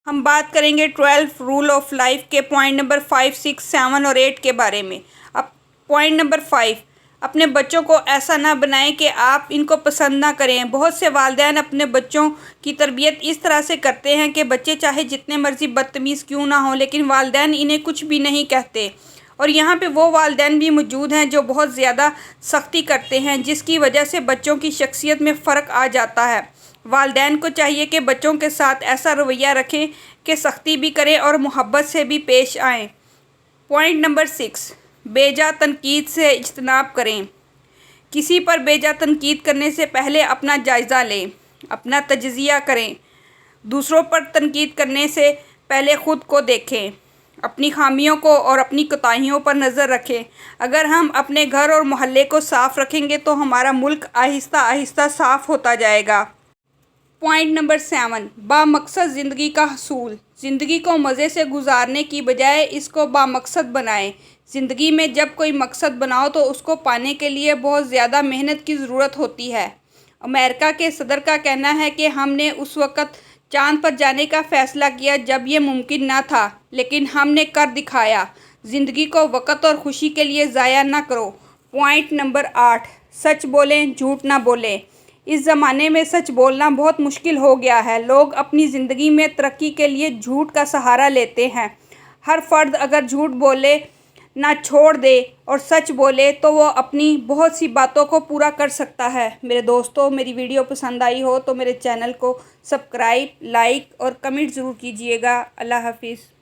ہم بات کریں گے 12 رول آف لائف کے پوائنٹ نمبر 5، 6، 7 اور 8 کے بارے میں۔ اب پوائنٹ نمبر 5، اپنے بچوں کو ایسا نہ بنائیں کہ آپ ان کو پسند نہ کریں۔ بہت سے والدین اپنے بچوں کی تربیت اس طرح سے کرتے ہیں کہ بچے چاہے جتنے مرضی بدتمیز کیوں نہ ہوں لیکن والدین انہیں کچھ بھی نہیں کہتے، اور یہاں پہ وہ والدین بھی موجود ہیں جو بہت زیادہ سختی کرتے ہیں جس کی وجہ سے بچوں کی شخصیت میں فرق آ جاتا ہے۔ والدین کو چاہیے کہ بچوں کے ساتھ ایسا رویہ رکھیں کہ سختی بھی کریں اور محبت سے بھی پیش آئیں۔ پوائنٹ نمبر 6، بے جا تنقید سے اجتناب کریں۔ کسی پر بے جا تنقید کرنے سے پہلے اپنا جائزہ لیں، اپنا تجزیہ کریں۔ دوسروں پر تنقید کرنے سے پہلے خود کو دیکھیں، اپنی خامیوں کو اور اپنی کوتاہیوں پر نظر رکھیں۔ اگر ہم اپنے گھر اور محلے کو صاف رکھیں گے تو ہمارا ملک آہستہ آہستہ صاف ہوتا جائے گا۔ پوائنٹ نمبر 7، بامقصد زندگی کا حصول۔ زندگی کو مزے سے گزارنے کی بجائے اس کو بامقصد بنائیں۔ زندگی میں جب کوئی مقصد بناؤ تو اس کو پانے کے لیے بہت زیادہ محنت کی ضرورت ہوتی ہے۔ امریکہ کے صدر کا کہنا ہے کہ ہم نے اس وقت چاند پر جانے کا فیصلہ کیا جب یہ ممکن نہ تھا، لیکن ہم نے کر دکھایا۔ زندگی کو وقت اور خوشی کے لیے ضائع نہ کرو۔ پوائنٹ نمبر 8، سچ بولیں، جھوٹ نہ بولیں۔ اس زمانے میں سچ بولنا بہت مشکل ہو گیا ہے۔ لوگ اپنی زندگی میں ترقی کے لیے جھوٹ کا سہارا لیتے ہیں۔ ہر فرد اگر جھوٹ بولے نہ چھوڑ دے اور سچ بولے تو وہ اپنی بہت سی باتوں کو پورا کر سکتا ہے۔ میرے دوستو، میری ویڈیو پسند آئی ہو تو میرے چینل کو سبسکرائب، لائک اور کمنٹ ضرور کیجیے گا۔ اللہ حافظ۔